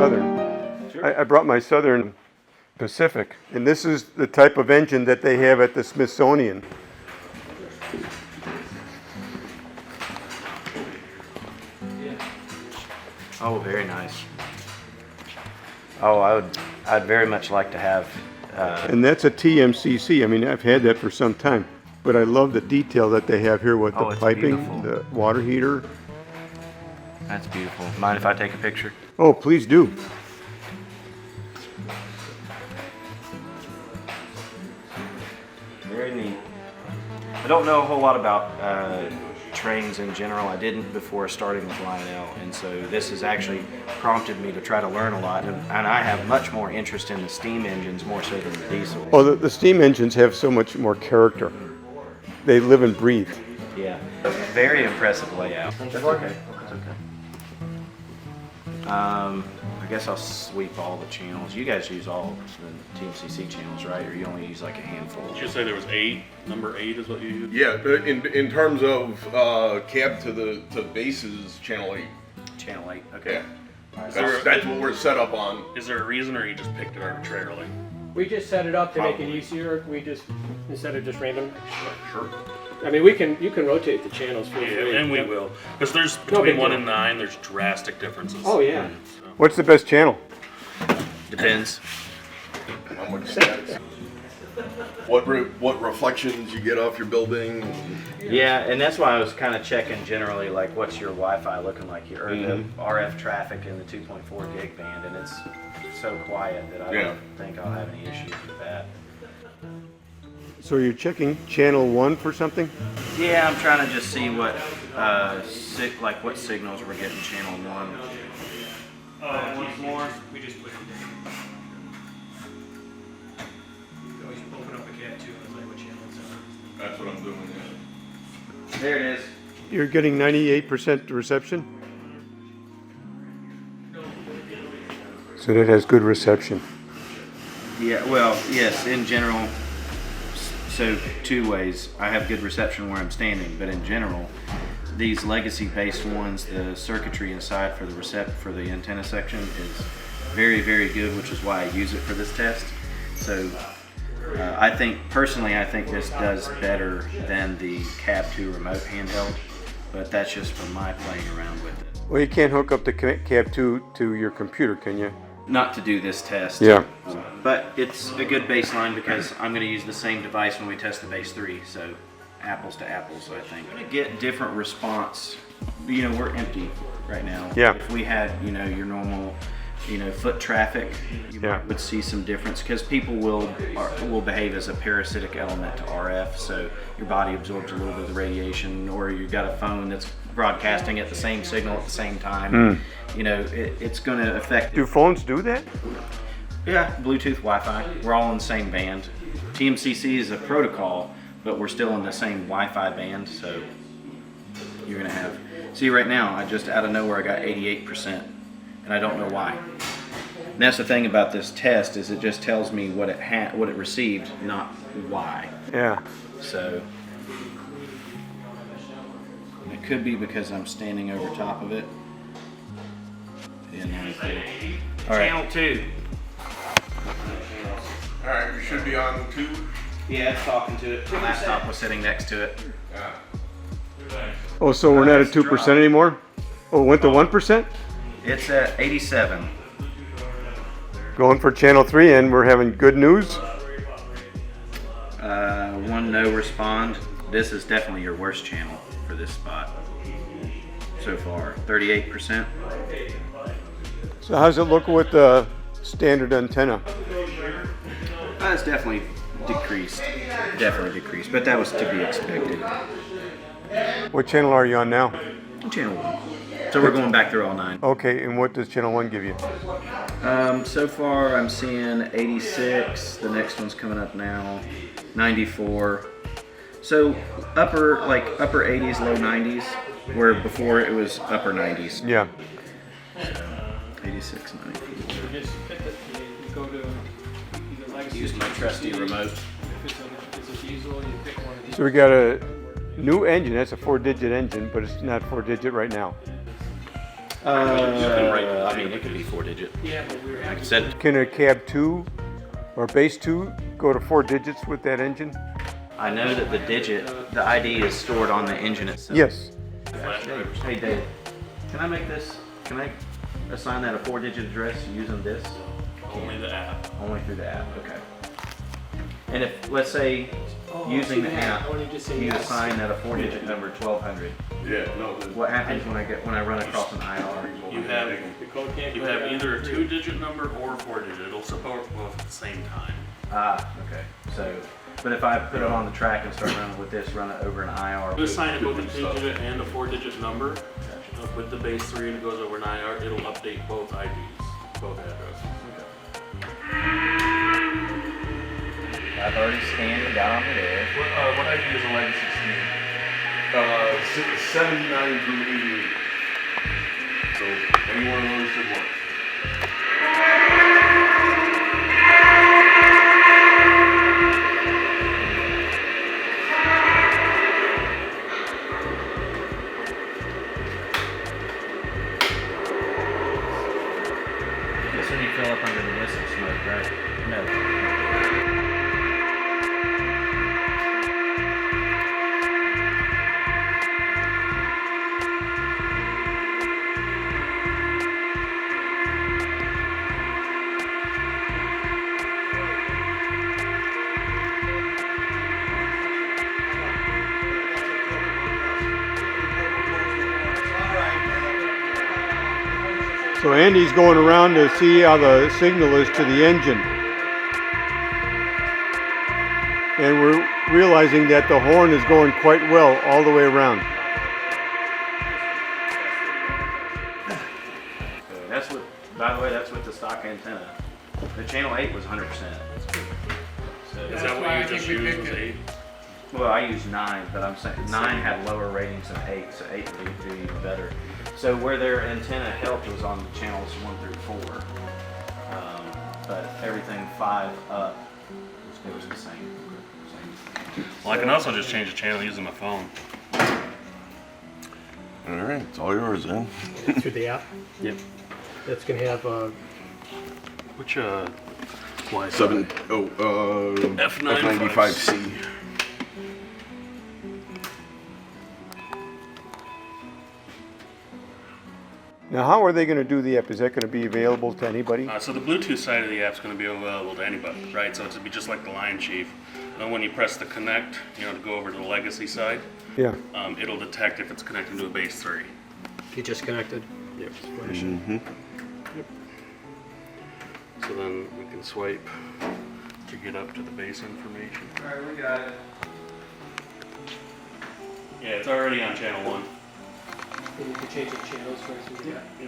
Southern. Sure. I brought my Southern Pacific, and this is the type of engine that they have at the Smithsonian. Oh, very nice. Oh, I'd very much like to have. And that's a TMCC. I mean, I've had that for some time, but I love the detail that they have here with the piping, beautiful. The water heater. That's beautiful. Mind if I take a picture? Oh, please do. Very neat. I don't know a whole lot about trains in general. I didn't before starting with Lionel, and so this has actually prompted me to try to learn a lot, and I have much more interest in the steam engines more so than the diesel. Oh, the steam engines have so much more character. They live and breathe. Yeah, very impressive layout. That's okay. That's okay. I guess I'll sweep all the channels. You guys use all the TMCC channels, right? Or you only use like a handful? Did you say there was 8? Number 8 is what you use? Yeah, in terms of cab to bases, channel 8. Channel 8, okay. Yeah. That's what we're set up on. Is there a reason, or you just picked it arbitrarily? We just set it up to make it easier. We just, instead of just random. Sure. I mean, you can rotate the channels for free. Yeah, and we will. Because there's between 1 and 9, there's drastic differences. Oh, yeah. So. What's the best channel? Depends. How much status? What reflections you get off your building? Yeah, and that's why I was kind of checking generally, like, what's your Wi-Fi looking like here, or the RF traffic in the 2.4 gig band, and it's so quiet that I don't think I'll have any issues with that. So you're checking channel 1 for something? Yeah, I'm trying to just see what what signals we're getting channel 1. Once more. We just put it in. Always open up a cat too, and like what channels are. That's what I'm doing. Yeah. There it is. You're getting 98% reception? So that has good reception. Yeah, well, yes, in general. So 2 ways. I have good reception where I'm standing, but in general, these legacy-based ones, the circuitry inside for the antenna section is very, very good, which is why I use it for this test. So I think this does better than the Cab 2 remote handheld, but that's just from my playing around with it. Well, you can't hook up the Cab 2 to your computer, can you? Not to do this test. Yeah. But it's a good baseline because I'm going to use the same device when we test the Base 3, so apples to apples, I think. We're going to get different response. You know, we're empty right now. Yeah. If we had, your normal, foot traffic, you would see some difference because people will behave as a parasitic element to RF, so your body absorbs a little bit of the radiation, or you've got a phone that's broadcasting at the same signal at the same time. It's going to affect. Do phones do that? Yeah, Bluetooth, Wi-Fi. We're all in the same band. TMCC is a protocol, but we're still in the same Wi-Fi band, so you're going to have. See, right now, I just out of nowhere I got 88%, and I don't know why. And that's the thing about this test is it just tells me what it received, not why. Yeah. So it could be because I'm standing over top of it. All right. Channel 2. All right, we should be on 2. Yeah, it's talking to it. The laptop was sitting next to it. Yeah. Oh, so we're not at 2% anymore? Oh, it went to 1%? It's at 87. Going for channel 3, and we're having good news? 1 no respond. This is definitely your worst channel for this spot so far. 38%. So how's it look with the standard antenna? It's definitely decreased. But that was to be expected. What channel are you on now? Channel 1. So we're going back through all 9. Okay, and what does channel 1 give you? So far I'm seeing 86. The next one's coming up now. 94. So upper 80s, low 90s, where before it was upper 90s. Yeah. 86, 94. Just go to either legacy. Use my trusty remote. If it's a diesel, you pick one of these. So we got a new engine. That's a 4-digit engine, but it's not 4-digit right now. I mean, it could be 4-digit. Yeah, but we were Like I said, Can a cab 2 or base 2 go to 4 digits with that engine? I know that the ID is stored on the engine itself. Yes. Hey Dave, can I assign that a 4-digit address using this? Only the app. Only through the app, okay. And if, let's say, using the app, you assign that a 4-digit number 1200. Yeah, no. What happens when I run across an IR? You have either a 2-digit number or a 4-digit. It'll support both at the same time. Okay. So, but if I put it on the track and start running with this, run it over an IR. You assign it both a 2-digit and a 4-digit number. With the base 3 and it goes over an IR, it'll update both IDs, both addresses. I've already scanned and got on it there. What ID is a legacy scan? 79 through 88. So any one of those should work. This one you fill up under the whistle smoke, right? No. So Andy's going around to see how the signal is to the engine. And we're realizing that the horn is going quite well all the way around. That's what, by the way, that's with the stock antenna. The channel 8 was 100%. So, Is that what you just used was 8? well, I used 9, but I'm saying 9 had lower ratings than 8, so 8 would do even better. So where their antenna helped was on the channels 1 through 4. But everything 5 up, it was the same. Well, I can also just change the channel using my phone. All right, it's all yours then. through the app. Yep. That's gonna have Which Wi-Fi? F95C. Now, how are they going to do the app? Is that going to be available to anybody? So the Bluetooth side of the app is going to be available to anybody, right? So it's be just like the Lion Chief. And when you press the connect, to go over to the legacy side, Yeah. it'll detect if it's connecting to a base 3. you just connected. Yep. Mm-hmm. So then we can swipe to get up to the base information. All right, we got it. Yeah, it's already on channel 1. And you can change the channels for us. Yeah.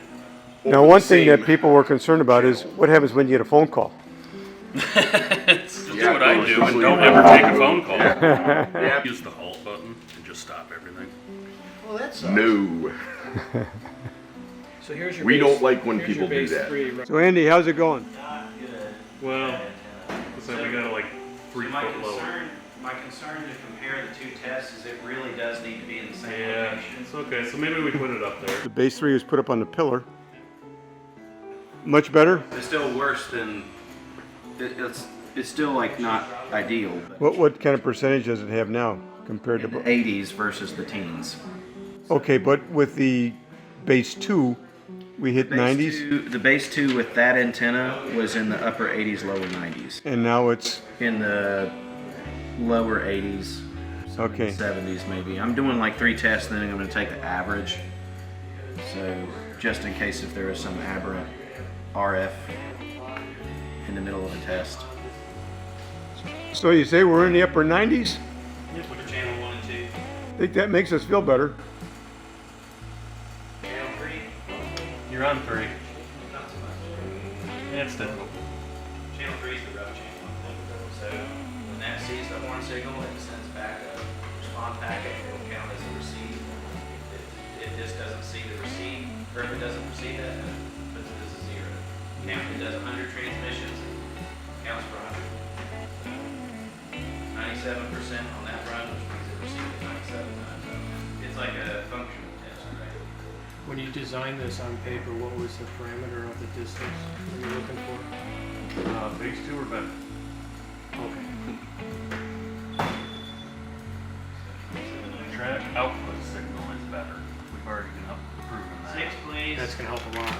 Now, one thing that people were concerned about is what happens when you get a phone call? Just do what I do and don't ever take a phone call. Use the halt button and just stop everything. Well, that's No. So here's your We base, don't like when here's your people do base that. 3 right- So, Andy, how's it going? not good. Well, so we got like 3 My foot low. concern to compare the two tests is it really does need to be in the same Yeah, location. it's okay. So maybe we put it up there. The base 3 was put up on the pillar. Much better? It's still worse than it's still like not ideal. But What kind of percentage does it have now compared to? the 80s versus the teens. Okay, but with the base 2, we hit 90s, The base 2 with that antenna was in the upper 80s, lower 90s. and now it's In the lower 80s, okay. 70s maybe. I'm doing like 3 tests, then I'm going to take the average. So just in case if there is some aberrant RF in the middle of a test. So you say we're in the upper 90s? Just put channel 1 and 2. I think that makes us feel better. Channel 3. You're on 3. Not so much. Yeah, it's difficult. Channel 3 is the rough channel. So when that sees the horn signal, it sends back a response packet. It will count as a receive. If this doesn't see the receive, or if it doesn't receive that, then it puts it as a 0. Now if it does 100 transmissions, it counts for 100. 97% on that run, which means it received it 97 times. So it's like a functional test, right? When you designed this on paper, what was the parameter of the distance you were looking for? Base 2 or better. Okay. The track output signal is better. We've already been proven that. 6, please. That's gonna help a lot.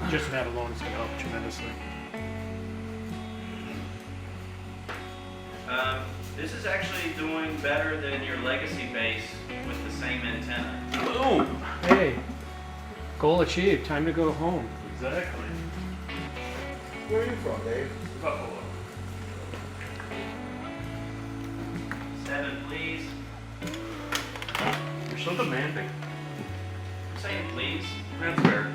Just that alone is gonna help tremendously. This is actually doing better than your legacy base with the same antenna. Boom! Hey, goal achieved. Time to go home. Exactly. Where are you from, Dave? Buffalo. 7, please. You're so demanding. I'm saying please. That's fair.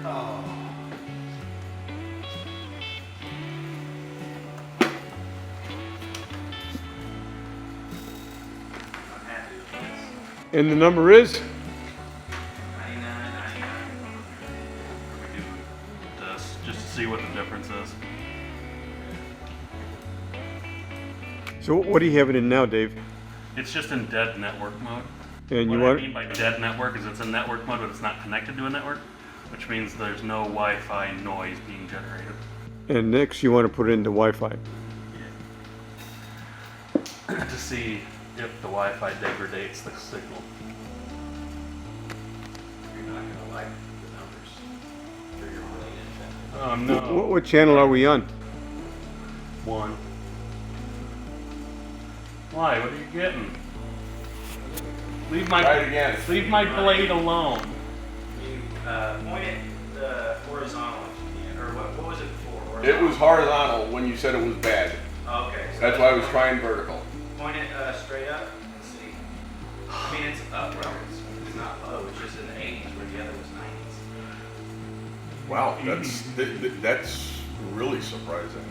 I'm happy with this. And the number is? 99, 99. We do this just to see what the difference is. So what do you have it in now, Dave? It's just in dead network mode. And you What I want, mean by dead network is it's in network mode, but it's not connected to a network, which means there's no Wi-Fi noise being generated. and next you want to put it into Wi-Fi. To see if the Wi-Fi degrades the signal. You're not gonna like the numbers for your related antenna. Oh no. What channel are we on? 1. Why? What are you getting? Leave Try it again. leave my blade alone. You point it horizontal, or what was it before? It was horizontal when you said it was bad. Okay. So That's why I was trying vertical. Point it straight up and see. I mean, it's up, well, it's not low, it's just in the 80s where the other was 90s. Wow, that's really surprising.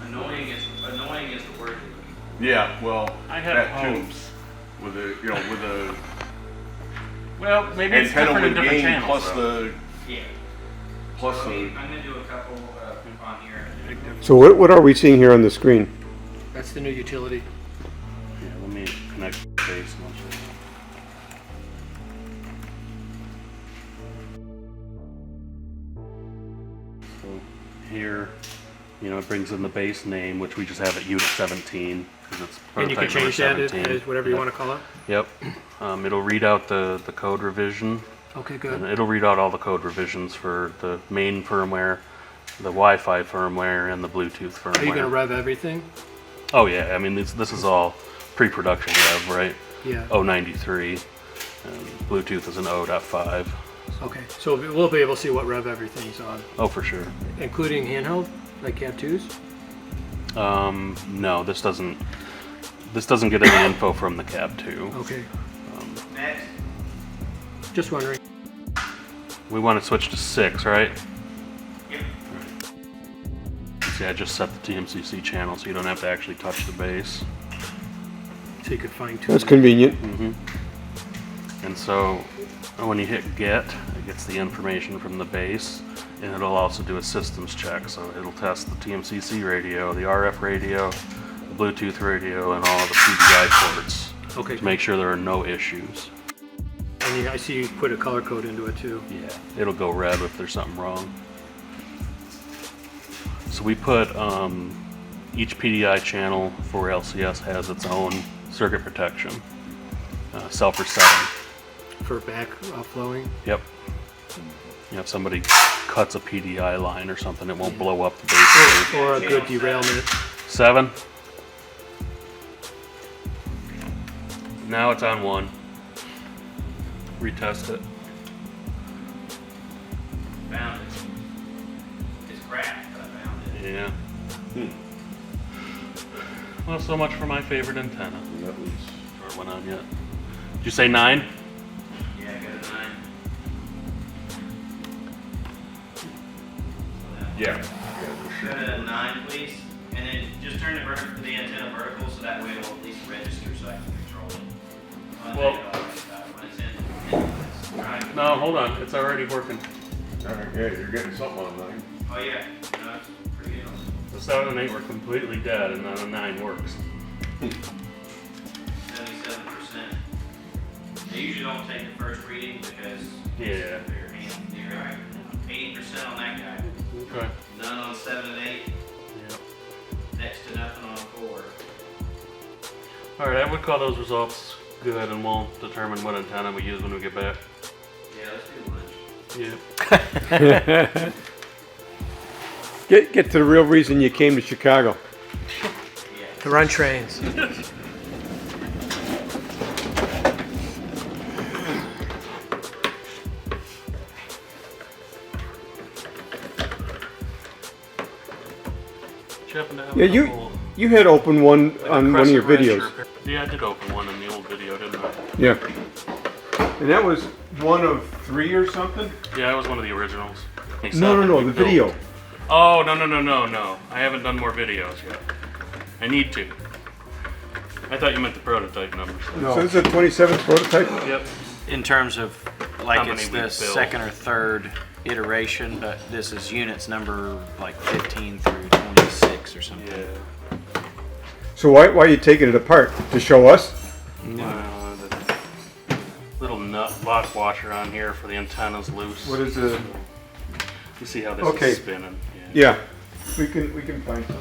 Annoying is the word. Yeah, well, I had that too. hopes. With a Well, maybe it's antenna different in with different gain channels. plus though. the Yeah. plus So, the. I'm gonna do a couple on here. So what are we seeing here on the screen? That's the new utility. Yeah, let me connect the base one. So here, it brings in the base name, which we just have at Unit 17 because it's And you can prototype change that number 17. as whatever you want to call it. Yep. It'll read out the code revision, Okay, and good. it'll read out all the code revisions for the main firmware, the Wi-Fi firmware, and the Bluetooth firmware. Are you going to rev everything? Oh yeah, I mean this is all pre-production rev, right? Yeah. 093, and Bluetooth is an 0.5. Okay, so we'll be able to see what rev everything's on, Oh, for sure. including handheld, like Cab 2s? No, this doesn't get any info from the Cab 2. Okay, Next. just wondering. We want to switch to 6, right? Yep. See, I just set the TMCC channel so you don't have to actually touch the base. So you could fine tune That's it. convenient. And so when you hit get, it gets the information from the base, and it'll also do a systems check. So it'll test the TMCC radio, the RF radio, the Bluetooth radio, and all of the PDI ports Okay, to make sure there are no issues. and I see you put a color code into it too. Yeah, it'll go red if there's something wrong. So we put each PDI channel for LCS has its own circuit protection, self-resetting. For back flowing. Yep. If somebody cuts a PDI line or something, it won't blow up the base. Or a good derailment. 7. Now it's on 1. Retest it. Found it. It's crap, but I found it. Yeah. Well, so much for my favorite antenna. That was. Or went on yet? Did you say 9? Yeah, I got a 9. Yeah. Go to 9, please. And then just turn the antenna vertical so that way it'll at least register so I can control it. Well- When it's in trying to- No, hold on. It's already working. All right, yeah, you're getting something online. Oh, yeah. No, it's pretty good. The 7 and 8 were completely dead, and now the 9 works. 77%. They usually don't take the first reading because Yeah. their hand near Okay. None on 7 and 8. Yeah. Next to nothing on 4. All right, I would call those results good, and we'll determine what antenna we use when we get back. Yeah, let's do lunch. Yeah. Get to the real reason you came to Chicago. To run trains. Yeah, you had opened one on one of your videos. Yeah, I did open one in the old video, didn't I? Yeah. And that was one of 3 or something? Yeah, it was one of the originals. No, the video. Oh, no. I haven't done more videos yet. I need to. I thought you meant the prototype numbers. No. So this is a 27th prototype? Yep. In terms of, like, How it's many the we built. second or third iteration, but this is units number like 15 through 26 or something. Yeah. So why are you taking it apart? To show us? The little nut lock washer on here for the antenna's loose. What is the... You see how this Okay. is spinning? Yeah, we can find some.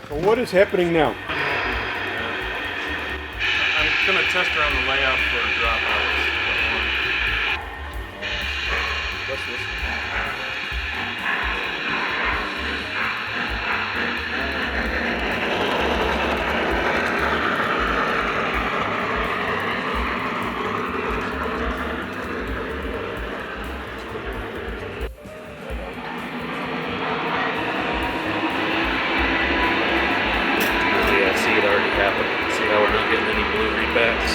So what is happening now? I'm gonna test around the layout for dropouts. What's this? Yeah, see it already happened. See how we're not getting any blue readbacks?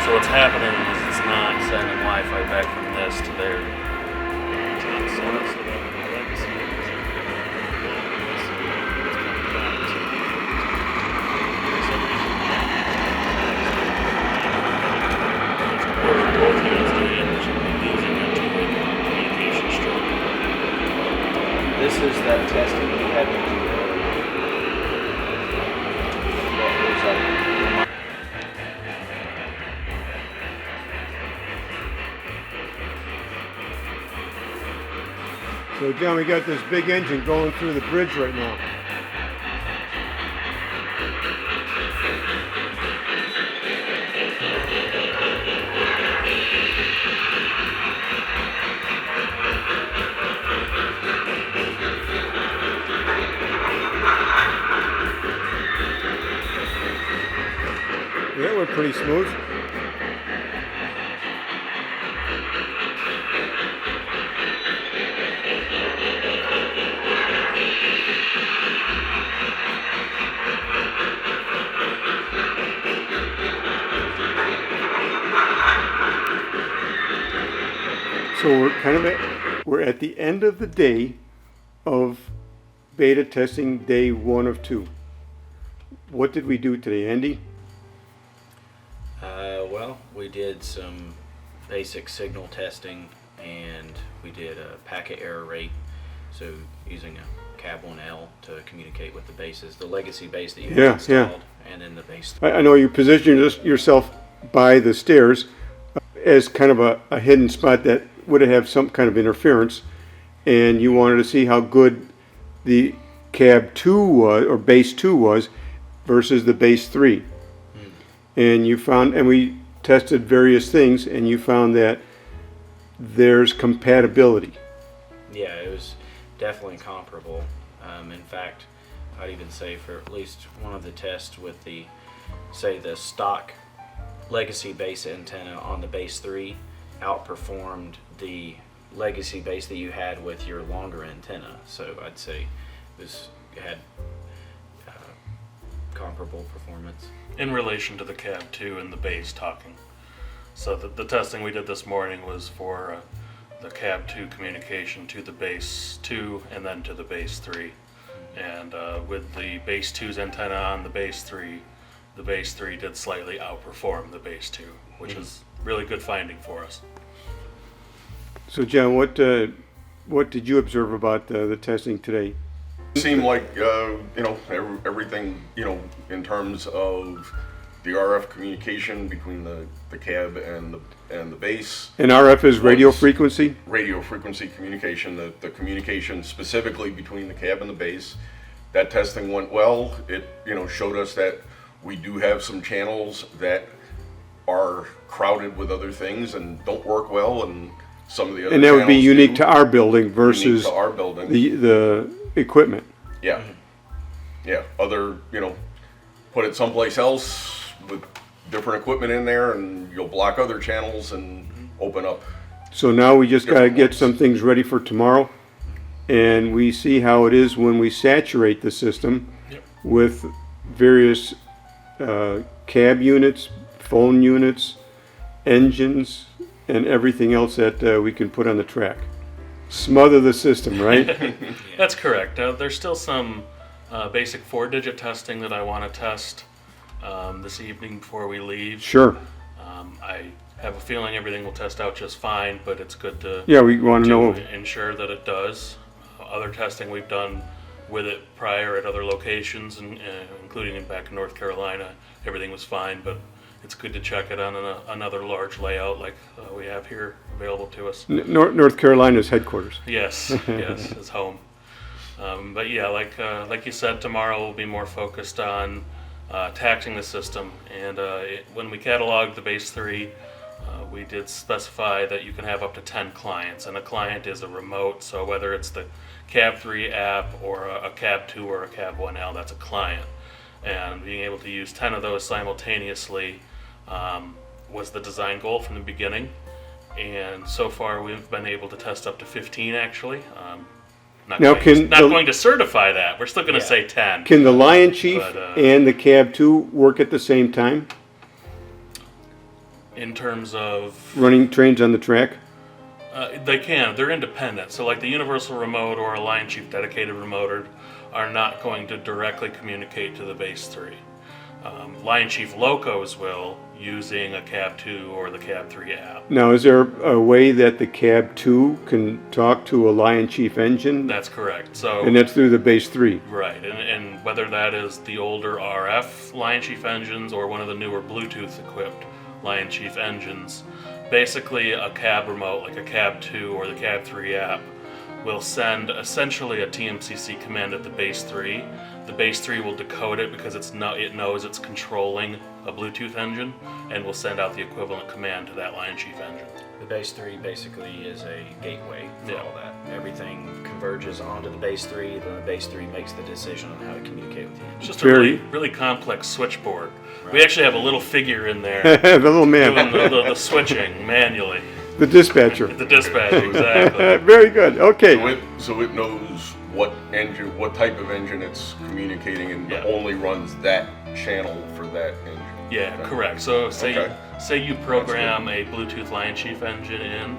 So what's happening is it's not sending Wi-Fi back from this to there. It's not sending so that the legacy is both units to the end should be losing that two-way communication string. This is that testing we had to do earlier. What was that? So John, we got this big engine going through the bridge right now. Yeah, we're pretty smooth. So we're at the end of the day of beta testing, day 1 of 2. What did we do today, Andy? Well, we did some basic signal testing, and we did a packet error rate, so using a cab 1L to communicate with the bases, the legacy base that you have installed, and then the base. I know you positioned yourself by the stairs as kind of a hidden spot that would have some kind of interference, and you wanted to see how good the cab 2 was, or base 2 was, versus the base 3. And you found, and we tested various things, and you found that there's compatibility. Yeah, it was definitely comparable. In fact, I'd even say for at least one of the tests with the, say, the stock legacy base antenna on the base 3 outperformed the legacy base that you had with your longer antenna. So I'd say it had comparable performance. In relation to the cab 2 and the base talking. So the testing we did this morning was for the cab 2 communication to the base 2 and then to the base 3. And with the base 2's antenna on the base 3 did slightly outperform the base 2, which is really good finding for us. So John, what what did you observe about the testing today? Seemed like, everything, in terms of the RF communication between the cab and the base, And RF is radio frequency? radio frequency communication, the communication specifically between the cab and the base. That testing went well. It, showed us that we do have some channels that are crowded with other things and don't work well, and some of the other And that would be channels unique do. to our building Unique versus to our building. the equipment. Yeah. Yeah. Other, put it someplace else with different equipment in there, and you'll block other channels and open up. So now we just gotta Different get ones. some things ready for tomorrow. And we see how it is when we saturate the system with various cab units, phone units, engines, and everything else that we can put on the track. Smother the system, right? That's correct. There's still some basic 4-digit testing that I want to test this evening before we leave. Sure. I have a feeling everything will test out just fine, but it's good to, Yeah, we wanna know. ensure that it does. Other testing we've done with it prior at other locations, and including back in North Carolina, everything was fine, but it's good to check it on another large layout like we have here available to us. North Carolina's headquarters. Yes, yes, it's home. But yeah, like you said, tomorrow we'll be more focused on taxing the system. And when we cataloged the Base 3, we did specify that you can have up to 10 clients, and a client is a remote. So whether it's the Cab 3 app or a Cab 2 or a Cab 1L, that's a client. And being able to use 10 of those simultaneously was the design goal from the beginning. And so far we've been able to test up to 15 actually. Not going to certify that. We're still going to say 10. Can the Lion Chief But, and the Cab 2 work at the same time, in terms of running trains on the track? they can. They're independent. So like the Universal Remote or a Lion Chief dedicated remoter are not going to directly communicate to the Base 3. Lion Chief locos will, using a Cab 2 or the Cab 3 app. Now, is there a way that the Cab 2 can talk to a Lion Chief engine? That's correct. So And that's through the Base 3. right, and whether that is the older RF Lion Chief engines or one of the newer Bluetooth equipped Lion Chief engines, basically a cab remote like a Cab 2 or the Cab 3 app will send essentially a TMCC command at the Base 3. The Base 3 will decode it because it knows it's controlling a Bluetooth engine, and will send out the equivalent command to that Lion Chief engine. The Base 3 basically is a gateway for Yeah. all that. Everything converges onto the Base 3, then the Base 3 makes the decision on how to communicate with the engine. It's just Very- a really, really complex switchboard. We actually have a little figure in there The little doing man, the switching manually. the dispatcher. The dispatch, exactly. Very good. Okay. So it knows what engine, what type of engine it's communicating, and Yeah. only runs that channel for that engine. Yeah, correct. So Okay. say you program a Bluetooth Lion Chief engine in,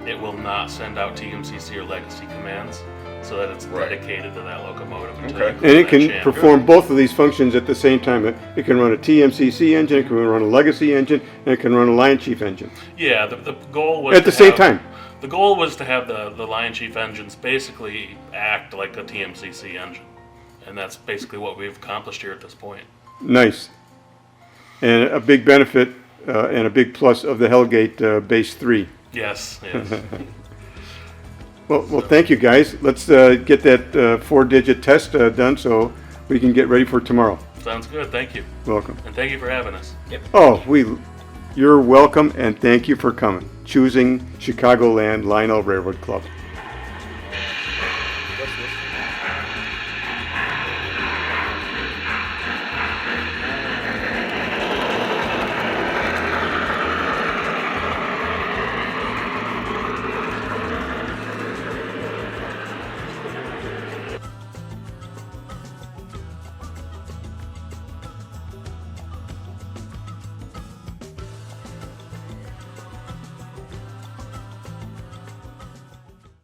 it will not send out TMCC or legacy commands, so that it's Right. dedicated to that locomotive. until Okay. you clear And it that can channel. perform both of these functions at the same time. It can run a TMCC engine, it can run a legacy engine, and it can run a Lion Chief engine. Yeah, the goal was At the to same have- time. The goal was to have the Lion Chief engines basically act like a TMCC engine, and that's basically what we've accomplished here at this point. Nice. And a big benefit and a big plus of the Hellgate Base 3. Yes, yes. Well, thank you guys. Let's get that 4-digit test done so we can get ready for tomorrow. Sounds good. Thank you, Welcome. and thank you for having us. Oh, you're welcome, and thank you for coming. Choosing Chicagoland Lionel Railroad Club.